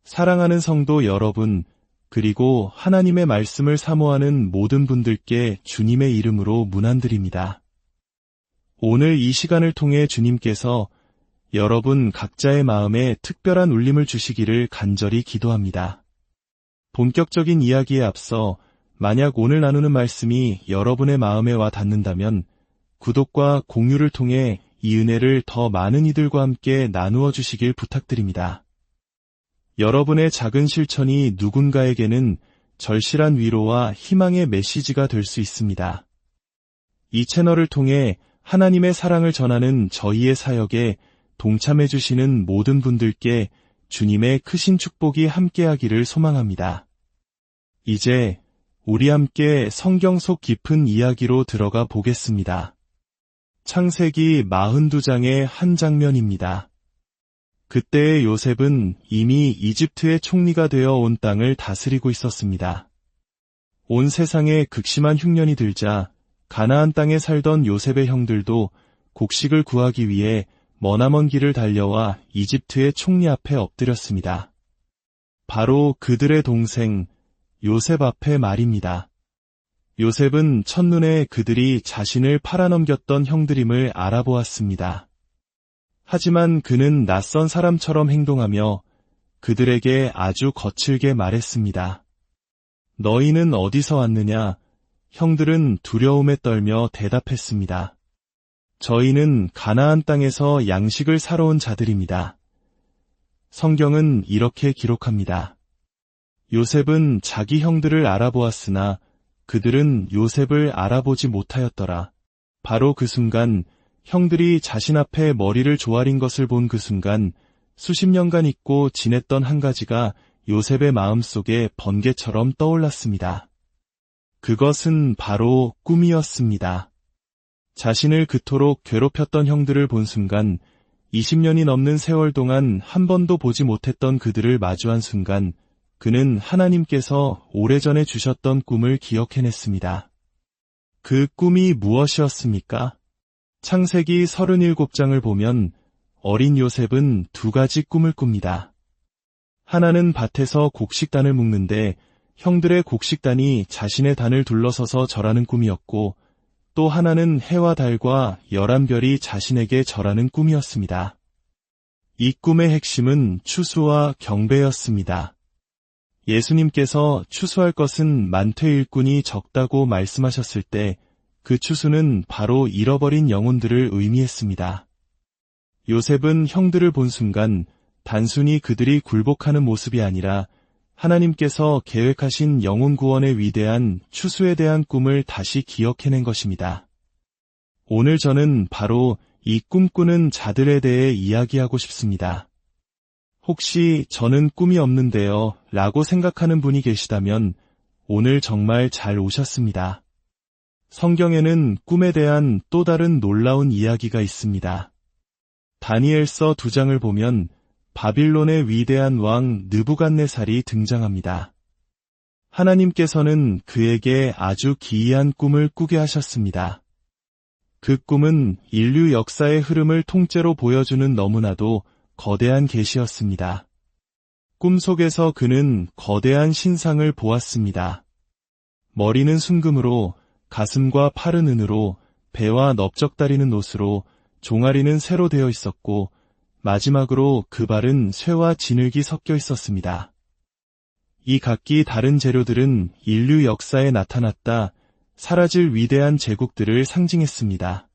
사랑하는 성도 여러분, 그리고 하나님의 말씀을 사모하는 모든 분들께 주님의 이름으로 문안드립니다. 오늘 이 시간을 통해 주님께서 여러분 각자의 마음에 특별한 울림을 주시기를 간절히 기도합니다. 본격적인 이야기에 앞서 만약 오늘 나누는 말씀이 여러분의 마음에 와 닿는다면 구독과 공유를 통해 이 은혜를 더 많은 이들과 함께 나누어 주시길 부탁드립니다. 여러분의 작은 실천이 누군가에게는 절실한 위로와 희망의 메시지가 될 수 있습니다. 이 채널을 통해 하나님의 사랑을 전하는 저희의 사역에 동참해 주시는 모든 분들께 주님의 크신 축복이 함께하기를 소망합니다. 이제 우리 함께 성경 속 깊은 이야기로 들어가 보겠습니다. 창세기 42장의 한 장면입니다. 그때의 요셉은 이미 이집트의 총리가 되어 온 땅을 다스리고 있었습니다. 온 세상에 극심한 흉년이 들자 가나안 땅에 살던 요셉의 형들도 곡식을 구하기 위해 머나먼 길을 달려와 이집트의 총리 앞에 엎드렸습니다. 바로 그들의 동생 요셉 앞에 말입니다. 요셉은 첫눈에 그들이 자신을 팔아넘겼던 형들임을 알아보았습니다. 하지만 그는 낯선 사람처럼 행동하며 그들에게 아주 거칠게 말했습니다. 너희는 어디서 왔느냐? 형들은 두려움에 떨며 대답했습니다. 저희는 가나안 땅에서 양식을 사러 온 자들입니다. 성경은 이렇게 기록합니다. 요셉은 자기 형들을 알아보았으나 그들은 요셉을 알아보지 못하였더라. 바로 그 순간 형들이 자신 앞에 머리를 조아린 것을 본 그 순간 수십 년간 잊고 지냈던 한 가지가 요셉의 마음속에 번개처럼 떠올랐습니다. 그것은 바로 꿈이었습니다. 자신을 그토록 괴롭혔던 형들을 본 순간 20년이 넘는 세월 동안 한 번도 보지 못했던 그들을 마주한 순간 그는 하나님께서 오래전에 주셨던 꿈을 기억해냈습니다. 그 꿈이 무엇이었습니까? 창세기 37장을 보면 어린 요셉은 두 가지 꿈을 꿉니다. 하나는 밭에서 곡식단을 묶는데 형들의 곡식단이 자신의 단을 둘러서서 절하는 꿈이었고 또 하나는 해와 달과 11별이 자신에게 절하는 꿈이었습니다. 이 꿈의 핵심은 추수와 경배였습니다. 예수님께서 추수할 것은 많되 일꾼이 적다고 말씀하셨을 때 그 추수는 바로 잃어버린 영혼들을 의미했습니다. 요셉은 형들을 본 순간 단순히 그들이 굴복하는 모습이 아니라 하나님께서 계획하신 영혼 구원의 위대한 추수에 대한 꿈을 다시 기억해낸 것입니다. 오늘 저는 바로 이 꿈꾸는 자들에 대해 이야기하고 싶습니다. 혹시 저는 꿈이 없는데요 라고 생각하는 분이 계시다면 오늘 정말 잘 오셨습니다. 성경에는 꿈에 대한 또 다른 놀라운 이야기가 있습니다. 다니엘서 2장을 보면 바빌론의 위대한 왕 느부갓네살이 등장합니다. 하나님께서는 그에게 아주 기이한 꿈을 꾸게 하셨습니다. 그 꿈은 인류 역사의 흐름을 통째로 보여주는 너무나도 거대한 계시였습니다. 꿈속에서 그는 거대한 신상을 보았습니다. 머리는 순금으로, 가슴과 팔은 은으로, 배와 넓적다리는 옷으로, 종아리는 쇠로 되어 있었고 마지막으로 그 발은 쇠와 진흙이 섞여 있었습니다. 이 각기 다른 재료들은 인류 역사에 나타났다 사라질 위대한 제국들을 상징했습니다.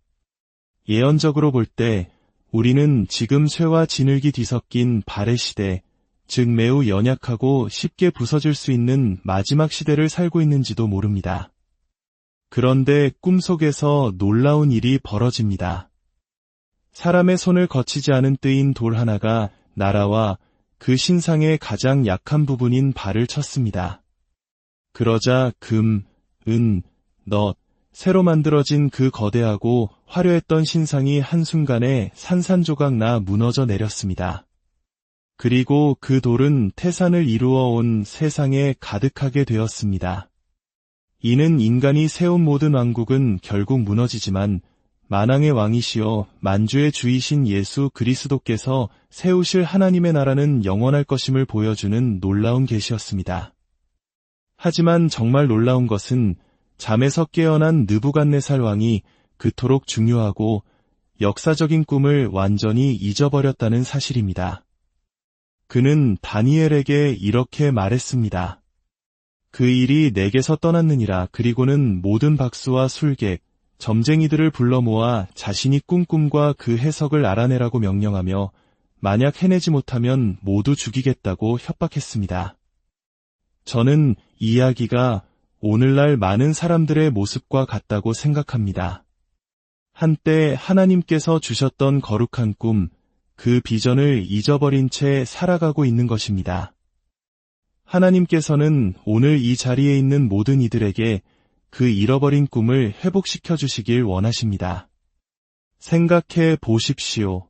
예언적으로 볼 때 우리는 지금 쇠와 진흙이 뒤섞인 발의 시대, 즉 매우 연약하고 쉽게 부서질 수 있는 마지막 시대를 살고 있는지도 모릅니다. 그런데 꿈속에서 놀라운 일이 벌어집니다. 사람의 손을 거치지 않은 뜨인 돌 하나가 날아와 그 신상의 가장 약한 부분인 발을 쳤습니다. 그러자 금, 은, 넛, 새로 만들어진 그 거대하고 화려했던 신상이 한순간에 산산조각 나 무너져 내렸습니다. 그리고 그 돌은 태산을 이루어 온 세상에 가득하게 되었습니다. 이는 인간이 세운 모든 왕국은 결국 무너지지만 만왕의 왕이시여 만주의 주이신 예수 그리스도께서 세우실 하나님의 나라는 영원할 것임을 보여주는 놀라운 계시였습니다. 하지만 정말 놀라운 것은 잠에서 깨어난 느부갓네살 왕이 그토록 중요하고 역사적인 꿈을 완전히 잊어버렸다는 사실입니다. 그는 다니엘에게 이렇게 말했습니다. 그 일이 내게서 떠났느니라. 그리고는 모든 박수와 술객, 점쟁이들을 불러 모아 자신이 꾼 꿈과 그 해석을 알아내라고 명령하며 만약 해내지 못하면 모두 죽이겠다고 협박했습니다. 저는 이 이야기가 오늘날 많은 사람들의 모습과 같다고 생각합니다. 한때 하나님께서 주셨던 거룩한 꿈, 그 비전을 잊어버린 채 살아가고 있는 것입니다. 하나님께서는 오늘 이 자리에 있는 모든 이들에게 그 잃어버린 꿈을 회복시켜 주시길 원하십니다. 생각해 보십시오.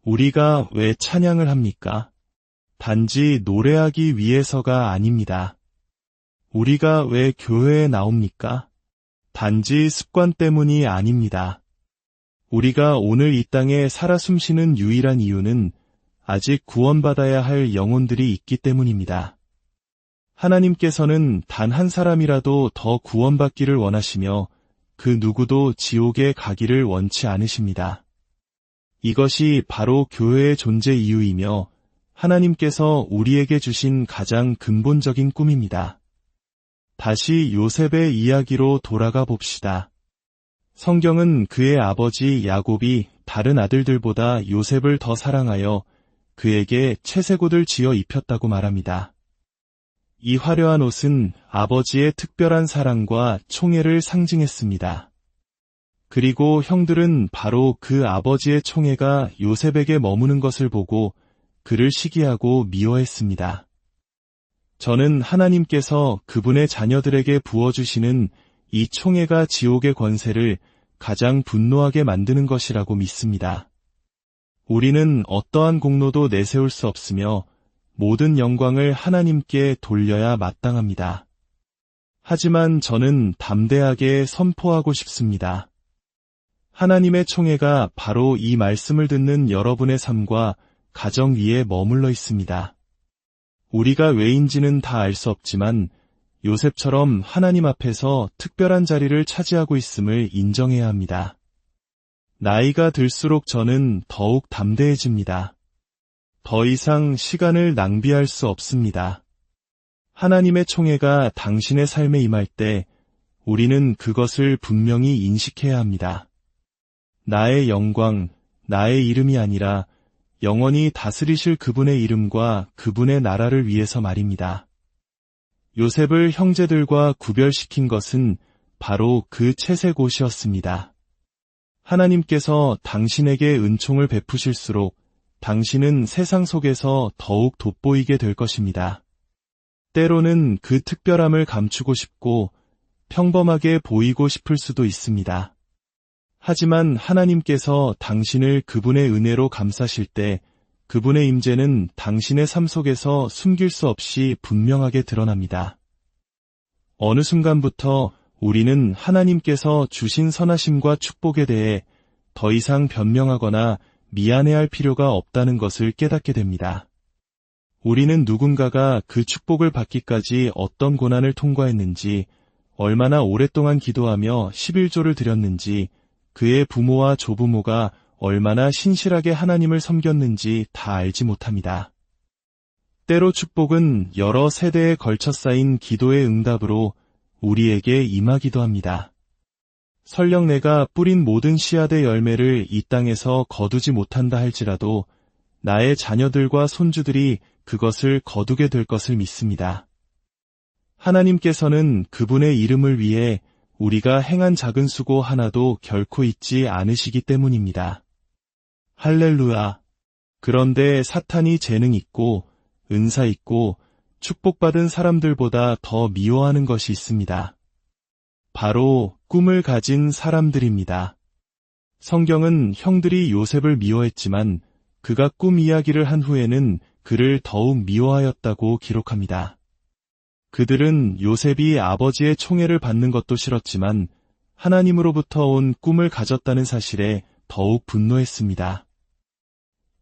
우리가 왜 찬양을 합니까? 단지 노래하기 위해서가 아닙니다. 우리가 왜 교회에 나옵니까? 단지 습관 때문이 아닙니다. 우리가 오늘 이 땅에 살아 숨쉬는 유일한 이유는 아직 구원받아야 할 영혼들이 있기 때문입니다. 하나님께서는 단 한 사람이라도 더 구원받기를 원하시며 그 누구도 지옥에 가기를 원치 않으십니다. 이것이 바로 교회의 존재 이유이며 하나님께서 우리에게 주신 가장 근본적인 꿈입니다. 다시 요셉의 이야기로 돌아가 봅시다. 성경은 그의 아버지 야곱이 다른 아들들보다 요셉을 더 사랑하여 그에게 채색 옷을 지어 입혔다고 말합니다. 이 화려한 옷은 아버지의 특별한 사랑과 총애를 상징했습니다. 그리고 형들은 바로 그 아버지의 총애가 요셉에게 머무는 것을 보고 그를 시기하고 미워했습니다. 저는 하나님께서 그분의 자녀들에게 부어주시는 이 총애가 지옥의 권세를 가장 분노하게 만드는 것이라고 믿습니다. 우리는 어떠한 공로도 내세울 수 없으며 모든 영광을 하나님께 돌려야 마땅합니다. 하지만 저는 담대하게 선포하고 싶습니다. 하나님의 총애가 바로 이 말씀을 듣는 여러분의 삶과 가정 위에 머물러 있습니다. 우리가 왜인지는 다 알 수 없지만 요셉처럼 하나님 앞에서 특별한 자리를 차지하고 있음을 인정해야 합니다. 나이가 들수록 저는 더욱 담대해집니다. 더 이상 시간을 낭비할 수 없습니다. 하나님의 총애가 당신의 삶에 임할 때 우리는 그것을 분명히 인식해야 합니다. 나의 영광, 나의 이름이 아니라 영원히 다스리실 그분의 이름과 그분의 나라를 위해서 말입니다. 요셉을 형제들과 구별시킨 것은 바로 그 채색 옷이었습니다. 하나님께서 당신에게 은총을 베푸실수록 당신은 세상 속에서 더욱 돋보이게 될 것입니다. 때로는 그 특별함을 감추고 싶고 평범하게 보이고 싶을 수도 있습니다. 하지만 하나님께서 당신을 그분의 은혜로 감싸실 때 그분의 임재는 당신의 삶 속에서 숨길 수 없이 분명하게 드러납니다. 어느 순간부터 우리는 하나님께서 주신 선하심과 축복에 대해 더 이상 변명하거나 미안해할 필요가 없다는 것을 깨닫게 됩니다. 우리는 누군가가 그 축복을 받기까지 어떤 고난을 통과했는지, 얼마나 오랫동안 기도하며 11조를 드렸는지, 그의 부모와 조부모가 얼마나 신실하게 하나님을 섬겼는지 다 알지 못합니다. 때로 축복은 여러 세대에 걸쳐 쌓인 기도의 응답으로 우리에게 임하기도 합니다. 설령 내가 뿌린 모든 씨앗의 열매를 이 땅에서 거두지 못한다 할지라도 나의 자녀들과 손주들이 그것을 거두게 될 것을 믿습니다. 하나님께서는 그분의 이름을 위해 우리가 행한 작은 수고 하나도 결코 잊지 않으시기 때문입니다. 할렐루야. 그런데 사탄이 재능 있고 은사 있고 축복받은 사람들보다 더 미워하는 것이 있습니다. 바로 꿈을 가진 사람들입니다. 성경은 형들이 요셉을 미워했지만 그가 꿈 이야기를 한 후에는 그를 더욱 미워하였다고 기록합니다. 그들은 요셉이 아버지의 총애를 받는 것도 싫었지만 하나님으로부터 온 꿈을 가졌다는 사실에 더욱 분노했습니다.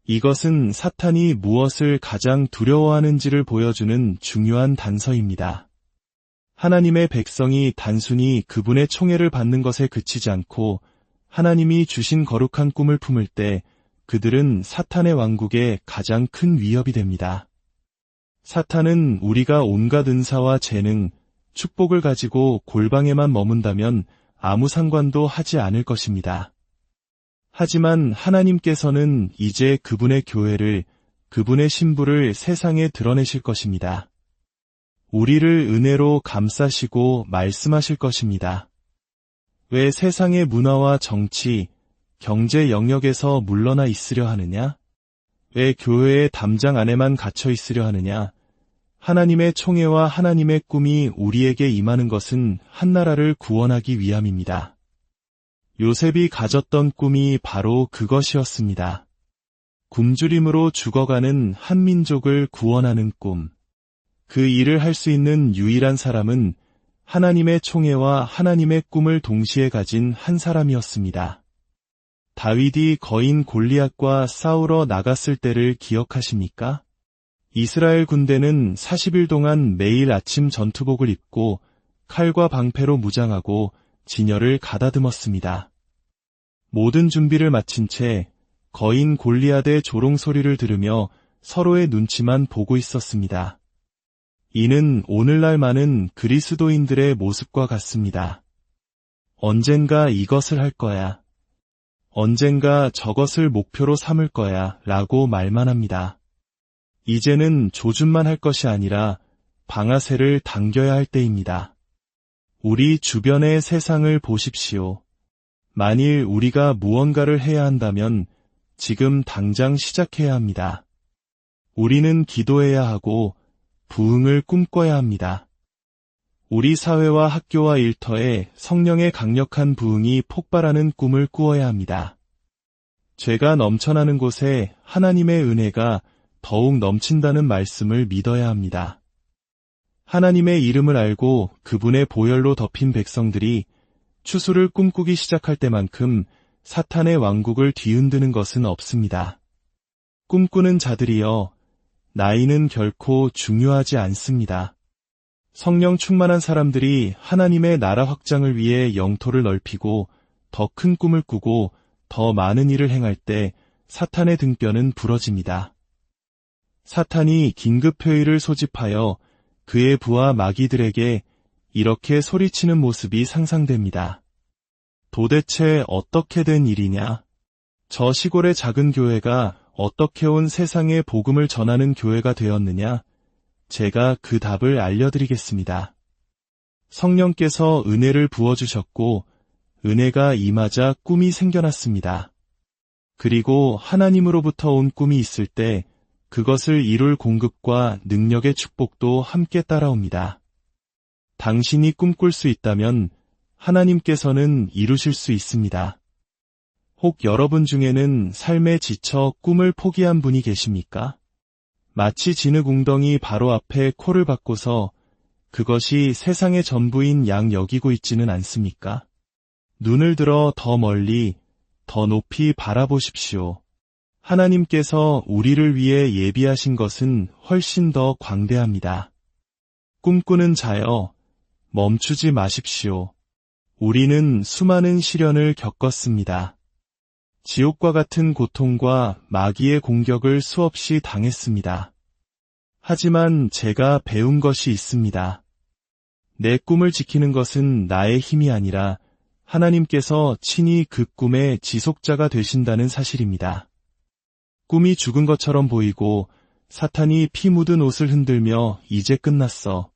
이것은 사탄이 무엇을 가장 두려워하는지를 보여주는 중요한 단서입니다. 하나님의 백성이 단순히 그분의 총애를 받는 것에 그치지 않고 하나님이 주신 거룩한 꿈을 품을 때 그들은 사탄의 왕국에 가장 큰 위협이 됩니다. 사탄은 우리가 온갖 은사와 재능, 축복을 가지고 골방에만 머문다면 아무 상관도 하지 않을 것입니다. 하지만 하나님께서는 이제 그분의 교회를, 그분의 신부를 세상에 드러내실 것입니다. 우리를 은혜로 감싸시고 말씀하실 것입니다. 왜 세상의 문화와 정치, 경제 영역에서 물러나 있으려 하느냐? 왜 교회의 담장 안에만 갇혀 있으려 하느냐? 하나님의 총애와 하나님의 꿈이 우리에게 임하는 것은 한 나라를 구원하기 위함입니다. 요셉이 가졌던 꿈이 바로 그것이었습니다. 굶주림으로 죽어가는 한 민족을 구원하는 꿈. 그 일을 할 수 있는 유일한 사람은 하나님의 총애와 하나님의 꿈을 동시에 가진 한 사람이었습니다. 다윗이 거인 골리앗과 싸우러 나갔을 때를 기억하십니까? 이스라엘 군대는 40일 동안 매일 아침 전투복을 입고 칼과 방패로 무장하고 진열을 가다듬었습니다. 모든 준비를 마친 채 거인 골리앗의 조롱 소리를 들으며 서로의 눈치만 보고 있었습니다. 이는 오늘날 많은 그리스도인들의 모습과 같습니다. 언젠가 이것을 할 거야. 언젠가 저것을 목표로 삼을 거야 라고 말만 합니다. 이제는 조준만 할 것이 아니라 방아쇠를 당겨야 할 때입니다. 우리 주변의 세상을 보십시오. 만일 우리가 무언가를 해야 한다면 지금 당장 시작해야 합니다. 우리는 기도해야 하고 부흥을 꿈꿔야 합니다. 우리 사회와 학교와 일터에 성령의 강력한 부흥이 폭발하는 꿈을 꾸어야 합니다. 죄가 넘쳐나는 곳에 하나님의 은혜가 더욱 넘친다는 말씀을 믿어야 합니다. 하나님의 이름을 알고 그분의 보혈로 덮인 백성들이 추수를 꿈꾸기 시작할 때만큼 사탄의 왕국을 뒤흔드는 것은 없습니다. 꿈꾸는 자들이여, 나이는 결코 중요하지 않습니다. 성령 충만한 사람들이 하나님의 나라 확장을 위해 영토를 넓히고 더 큰 꿈을 꾸고 더 많은 일을 행할 때 사탄의 등뼈는 부러집니다. 사탄이 긴급회의를 소집하여 그의 부하 마귀들에게 이렇게 소리치는 모습이 상상됩니다. 도대체 어떻게 된 일이냐? 저 시골의 작은 교회가 어떻게 온 세상에 복음을 전하는 교회가 되었느냐? 제가 그 답을 알려드리겠습니다. 성령께서 은혜를 부어주셨고 은혜가 임하자 꿈이 생겨났습니다. 그리고 하나님으로부터 온 꿈이 있을 때 그것을 이룰 공급과 능력의 축복도 함께 따라옵니다. 당신이 꿈꿀 수 있다면 하나님께서는 이루실 수 있습니다. 혹 여러분 중에는 삶에 지쳐 꿈을 포기한 분이 계십니까? 마치 진흙웅덩이 바로 앞에 코를 박고서 그것이 세상의 전부인 양 여기고 있지는 않습니까? 눈을 들어 더 멀리, 더 높이 바라보십시오. 하나님께서 우리를 위해 예비하신 것은 훨씬 더 광대합니다. 꿈꾸는 자여, 멈추지 마십시오. 우리는 수많은 시련을 겪었습니다. 지옥과 같은 고통과 마귀의 공격을 수없이 당했습니다. 하지만 제가 배운 것이 있습니다. 내 꿈을 지키는 것은 나의 힘이 아니라 하나님께서 친히 그 꿈의 지속자가 되신다는 사실입니다. 꿈이 죽은 것처럼 보이고 사탄이 피 묻은 옷을 흔들며 이제 끝났어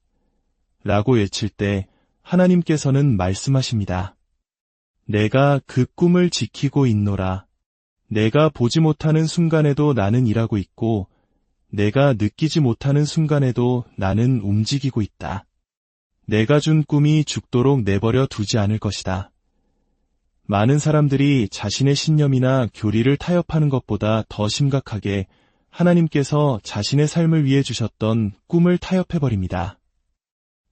라고 외칠 때 하나님께서는 말씀하십니다. 내가 그 꿈을 지키고 있노라. 내가 보지 못하는 순간에도 나는 일하고 있고 내가 느끼지 못하는 순간에도 나는 움직이고 있다. 내가 준 꿈이 죽도록 내버려 두지 않을 것이다. 많은 사람들이 자신의 신념이나 교리를 타협하는 것보다 더 심각하게 하나님께서 자신의 삶을 위해 주셨던 꿈을 타협해버립니다.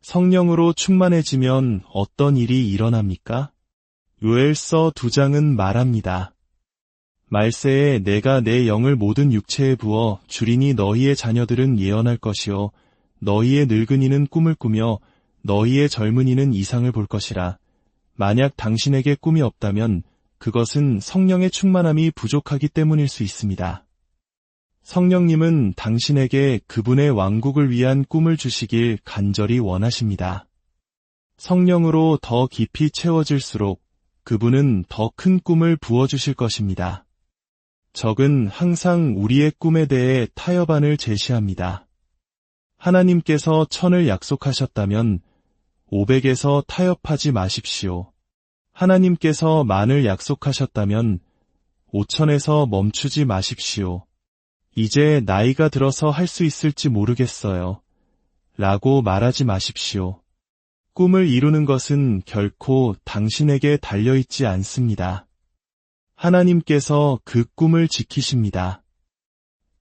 성령으로 충만해지면 어떤 일이 일어납니까? 요엘서 2장은 말합니다. 말세에 내가 내 영을 모든 육체에 부어 주리니 너희의 자녀들은 예언할 것이요 너희의 늙은이는 꿈을 꾸며 너희의 젊은이는 이상을 볼 것이라. 만약 당신에게 꿈이 없다면 그것은 성령의 충만함이 부족하기 때문일 수 있습니다. 성령님은 당신에게 그분의 왕국을 위한 꿈을 주시길 간절히 원하십니다. 성령으로 더 깊이 채워질수록 그분은 더 큰 꿈을 부어주실 것입니다. 적은 항상 우리의 꿈에 대해 타협안을 제시합니다. 하나님께서 1000을 약속하셨다면 500에서 타협하지 마십시오. 하나님께서 10,000을 약속하셨다면 5000에서 멈추지 마십시오. 이제 나이가 들어서 할 수 있을지 모르겠어요. 라고 말하지 마십시오. 꿈을 이루는 것은 결코 당신에게 달려있지 않습니다. 하나님께서 그 꿈을 지키십니다.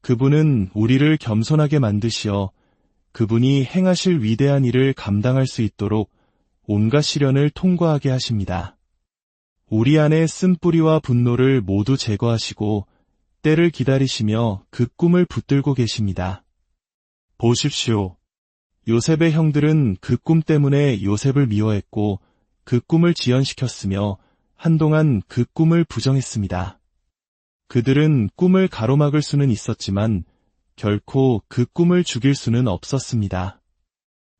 그분은 우리를 겸손하게 만드시어 그분이 행하실 위대한 일을 감당할 수 있도록 온갖 시련을 통과하게 하십니다. 우리 안의 쓴뿌리와 분노를 모두 제거하시고 때를 기다리시며 그 꿈을 붙들고 계십니다. 보십시오. 요셉의 형들은 그 꿈 때문에 요셉을 미워했고 그 꿈을 지연시켰으며 한동안 그 꿈을 부정했습니다. 그들은 꿈을 가로막을 수는 있었지만 결코 그 꿈을 죽일 수는 없었습니다.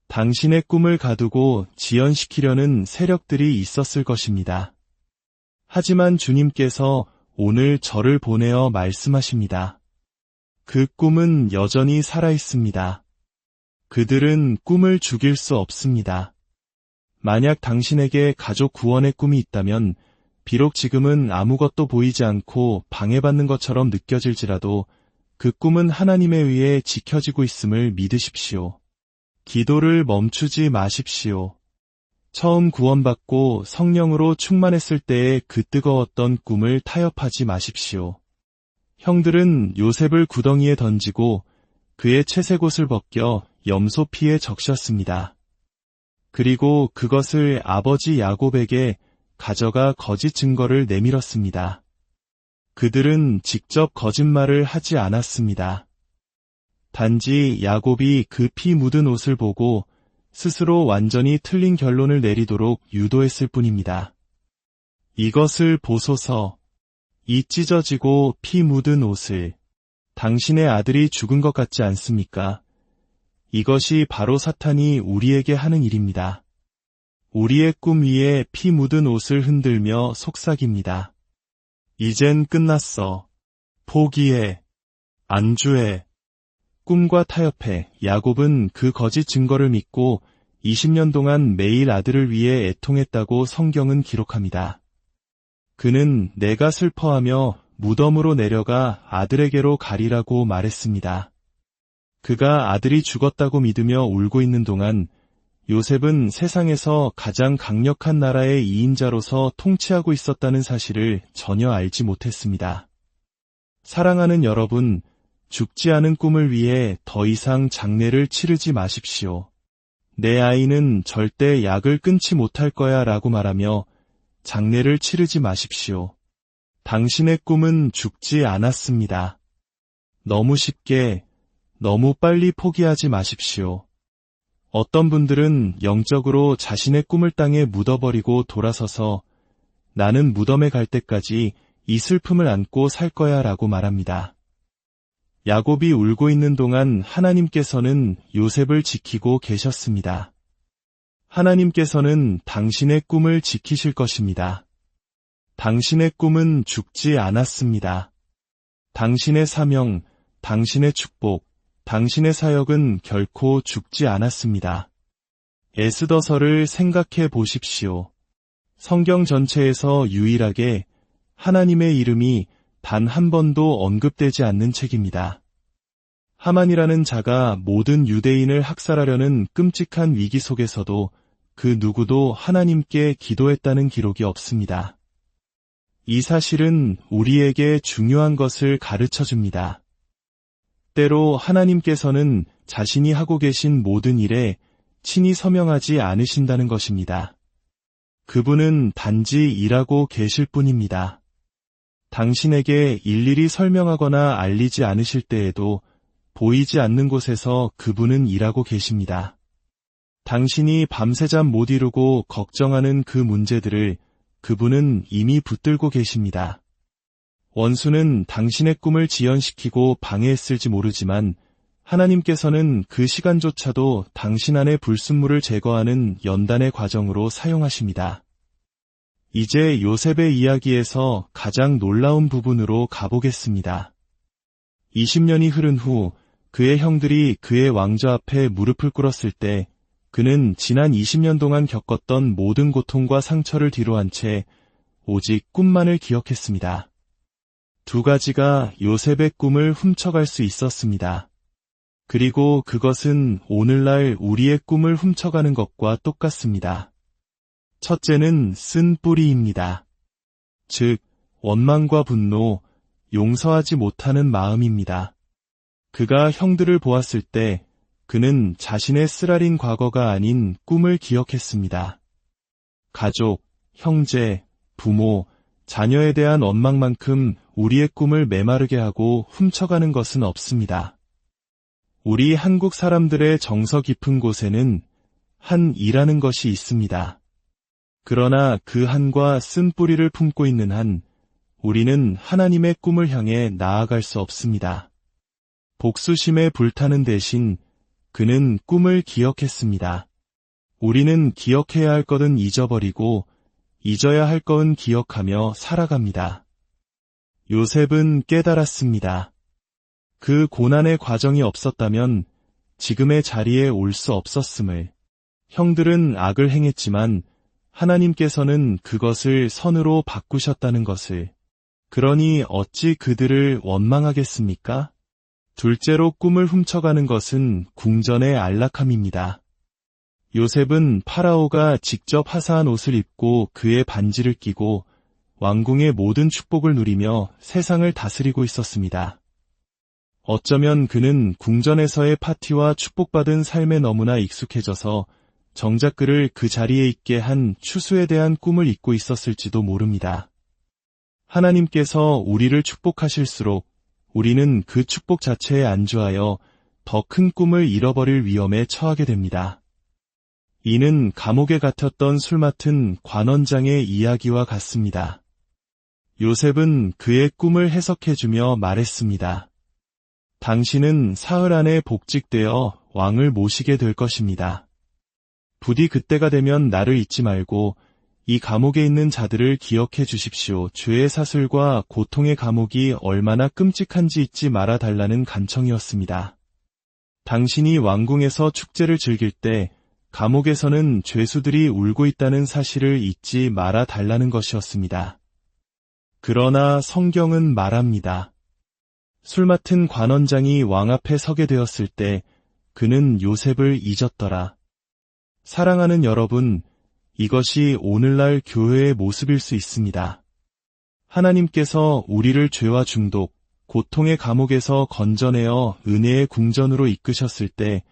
당신의 꿈을 가두고 지연시키려는 세력들이 있었을 것입니다. 하지만 주님께서 오늘 저를 보내어 말씀하십니다. 그 꿈은 여전히 살아있습니다. 그들은 꿈을 죽일 수 없습니다. 만약 당신에게 가족 구원의 꿈이 있다면 비록 지금은 아무것도 보이지 않고 방해받는 것처럼 느껴질지라도 그 꿈은 하나님에 의해 지켜지고 있음을 믿으십시오. 기도를 멈추지 마십시오. 처음 구원받고 성령으로 충만했을 때의 그 뜨거웠던 꿈을 타협하지 마십시오. 형들은 요셉을 구덩이에 던지고 그의 채색옷을 벗겨 염소 피에 적셨습니다. 그리고 그것을 아버지 야곱에게 가져가 거짓 증거를 내밀었습니다. 그들은 직접 거짓말을 하지 않았습니다. 단지 야곱이 그 피 묻은 옷을 보고 스스로 완전히 틀린 결론을 내리도록 유도했을 뿐입니다. 이것을 보소서. 이 찢어지고 피 묻은 옷을. 당신의 아들이 죽은 것 같지 않습니까? 이것이 바로 사탄이 우리에게 하는 일입니다. 우리의 꿈 위에 피 묻은 옷을 흔들며 속삭입니다. 이젠 끝났어. 포기해. 안주해. 꿈과 타협해. 야곱은 그 거짓 증거를 믿고 20년 동안 매일 아들을 위해 애통했다고 성경은 기록합니다. 그는 내가 슬퍼하며 무덤으로 내려가 아들에게로 가리라고 말했습니다. 그가 아들이 죽었다고 믿으며 울고 있는 동안 요셉은 세상에서 가장 강력한 나라의 2인자로서 통치하고 있었다는 사실을 전혀 알지 못했습니다. 사랑하는 여러분, 죽지 않은 꿈을 위해 더 이상 장례를 치르지 마십시오. 내 아이는 절대 약을 끊지 못할 거야 라고 말하며 장례를 치르지 마십시오. 당신의 꿈은 죽지 않았습니다. 너무 쉽게, 너무 빨리 포기하지 마십시오. 어떤 분들은 영적으로 자신의 꿈을 땅에 묻어버리고 돌아서서 나는 무덤에 갈 때까지 이 슬픔을 안고 살 거야 라고 말합니다. 야곱이 울고 있는 동안 하나님께서는 요셉을 지키고 계셨습니다. 하나님께서는 당신의 꿈을 지키실 것입니다. 당신의 꿈은 죽지 않았습니다. 당신의 사명, 당신의 축복, 당신의 사역은 결코 죽지 않았습니다. 에스더서를 생각해 보십시오. 성경 전체에서 유일하게 하나님의 이름이 단 한 번도 언급되지 않는 책입니다. 하만이라는 자가 모든 유대인을 학살하려는 끔찍한 위기 속에서도 그 누구도 하나님께 기도했다는 기록이 없습니다. 이 사실은 우리에게 중요한 것을 가르쳐 줍니다. 때로 하나님께서는 자신이 하고 계신 모든 일에 친히 서명하지 않으신다는 것입니다. 그분은 단지 일하고 계실 뿐입니다. 당신에게 일일이 설명하거나 알리지 않으실 때에도 보이지 않는 곳에서 그분은 일하고 계십니다. 당신이 밤새잠 못 이루고 걱정하는 그 문제들을 그분은 이미 붙들고 계십니다. 원수는 당신의 꿈을 지연시키고 방해했을지 모르지만 하나님께서는 그 시간조차도 당신 안의 불순물을 제거하는 연단의 과정으로 사용하십니다. 이제 요셉의 이야기에서 가장 놀라운 부분으로 가보겠습니다. 20년이 흐른 후 그의 형들이 그의 왕좌 앞에 무릎을 꿇었을 때 그는 지난 20년 동안 겪었던 모든 고통과 상처를 뒤로한 채 오직 꿈만을 기억했습니다. 두 가지가 요셉의 꿈을 훔쳐갈 수 있었습니다. 그리고 그것은 오늘날 우리의 꿈을 훔쳐가는 것과 똑같습니다. 첫째는 쓴 뿌리입니다. 즉, 원망과 분노, 용서하지 못하는 마음입니다. 그가 형들을 보았을 때 그는 자신의 쓰라린 과거가 아닌 꿈을 기억했습니다. 가족, 형제, 부모, 자녀에 대한 원망만큼 우리의 꿈을 메마르게 하고 훔쳐가는 것은 없습니다. 우리 한국 사람들의 정서 깊은 곳에는 한이라는 것이 있습니다. 그러나 그 한과 쓴 뿌리를 품고 있는 한, 우리는 하나님의 꿈을 향해 나아갈 수 없습니다. 복수심에 불타는 대신 그는 꿈을 기억했습니다. 우리는 기억해야 할 것은 잊어버리고 잊어야 할 것은 기억하며 살아갑니다. 요셉은 깨달았습니다. 그 고난의 과정이 없었다면 지금의 자리에 올 수 없었음을. 형들은 악을 행했지만 하나님께서는 그것을 선으로 바꾸셨다는 것을. 그러니 어찌 그들을 원망하겠습니까? 둘째로 꿈을 훔쳐가는 것은 궁전의 안락함입니다. 요셉은 파라오가 직접 하사한 옷을 입고 그의 반지를 끼고 왕궁의 모든 축복을 누리며 세상을 다스리고 있었습니다. 어쩌면 그는 궁전에서의 파티와 축복받은 삶에 너무나 익숙해져서 정작 그를 그 자리에 있게 한 추수에 대한 꿈을 잊고 있었을지도 모릅니다. 하나님께서 우리를 축복하실수록 우리는 그 축복 자체에 안주하여 더 큰 꿈을 잃어버릴 위험에 처하게 됩니다. 이는 감옥에 갇혔던 술 맡은 관원장의 이야기와 같습니다. 요셉은 그의 꿈을 해석해주며 말했습니다. 당신은 사흘 안에 복직되어 왕을 모시게 될 것입니다. 부디 그때가 되면 나를 잊지 말고 이 감옥에 있는 자들을 기억해 주십시오. 죄의 사슬과 고통의 감옥이 얼마나 끔찍한지 잊지 말아 달라는 간청이었습니다. 당신이 왕궁에서 축제를 즐길 때 감옥에서는 죄수들이 울고 있다는 사실을 잊지 말아 달라는 것이었습니다. 그러나 성경은 말합니다. 술 맡은 관원장이 왕 앞에 서게 되었을 때 그는 요셉을 잊었더라. 사랑하는 여러분, 이것이 오늘날 교회의 모습일 수 있습니다. 하나님께서 우리를 죄와 중독, 고통의 감옥에서 건져내어 은혜의 궁전으로 이끄셨을 때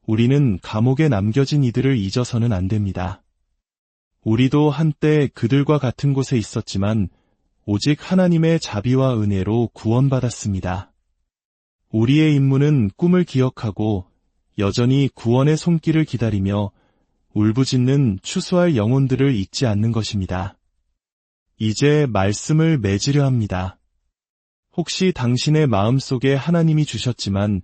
우리는 감옥에 남겨진 이들을 잊어서는 안 됩니다. 우리도 한때 그들과 같은 곳에 있었지만 오직 하나님의 자비와 은혜로 구원받았습니다. 우리의 임무는 꿈을 기억하고 여전히 구원의 손길을 기다리며 울부짖는 추수할 영혼들을 잊지 않는 것입니다. 이제 말씀을 맺으려 합니다. 혹시 당신의 마음속에 하나님이 주셨지만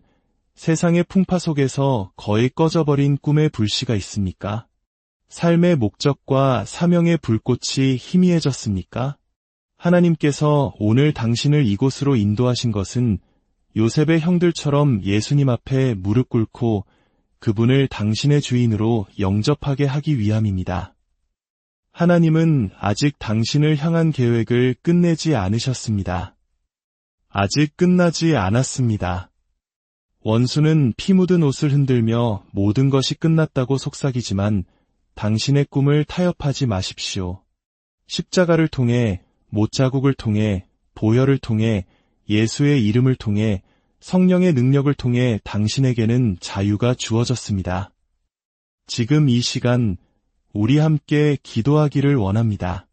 세상의 풍파 속에서 거의 꺼져버린 꿈의 불씨가 있습니까? 삶의 목적과 사명의 불꽃이 희미해졌습니까? 하나님께서 오늘 당신을 이곳으로 인도하신 것은 요셉의 형들처럼 예수님 앞에 무릎 꿇고 그분을 당신의 주인으로 영접하게 하기 위함입니다. 하나님은 아직 당신을 향한 계획을 끝내지 않으셨습니다. 아직 끝나지 않았습니다. 원수는 피 묻은 옷을 흔들며 모든 것이 끝났다고 속삭이지만 당신의 꿈을 타협하지 마십시오. 십자가를 통해, 못자국을 통해, 보혈을 통해, 예수의 이름을 통해, 성령의 능력을 통해 당신에게는 자유가 주어졌습니다. 지금 이 시간 우리 함께 기도하기를 원합니다.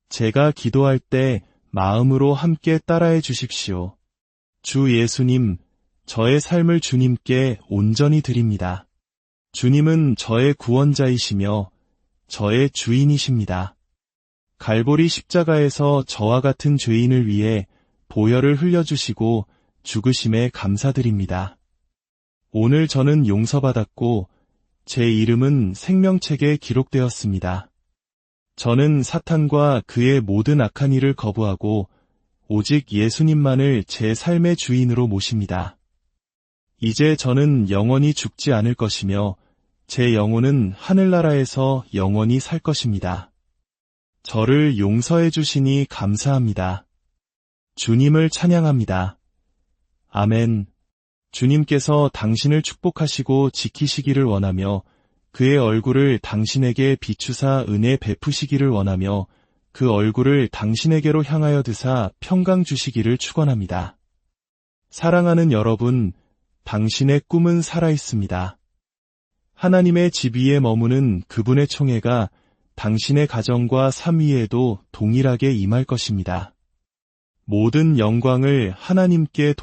제가 기도할 때 마음으로 함께 따라해 주십시오. 주 예수님, 저의 삶을 주님께 온전히 드립니다. 주님은 저의 구원자이시며 저의 주인이십니다. 갈보리 십자가에서 저와 같은 죄인을 위해 보혈을 흘려주시고 죽으심에 감사드립니다. 오늘 저는 용서받았고 제 이름은 생명책에 기록되었습니다. 저는 사탄과 그의 모든 악한 일을 거부하고 오직 예수님만을 제 삶의 주인으로 모십니다. 이제 저는 영원히 죽지 않을 것이며 제 영혼은 하늘나라에서 영원히 살 것입니다. 저를 용서해 주시니 감사합니다. 주님을 찬양합니다. 아멘. 주님께서 당신을 축복하시고 지키시기를 원하며 그의 얼굴을 당신에게 비추사 은혜 베푸시기를 원하며 그 얼굴을 당신에게로 향하여 드사 평강 주시기를 축원합니다. 사랑하는 여러분, 당신의 꿈은 살아있습니다. 하나님의 집 위에 머무는 그분의 총애가 당신의 가정과 삶 위에도 동일하게 임할 것입니다. 모든 영광을 하나님께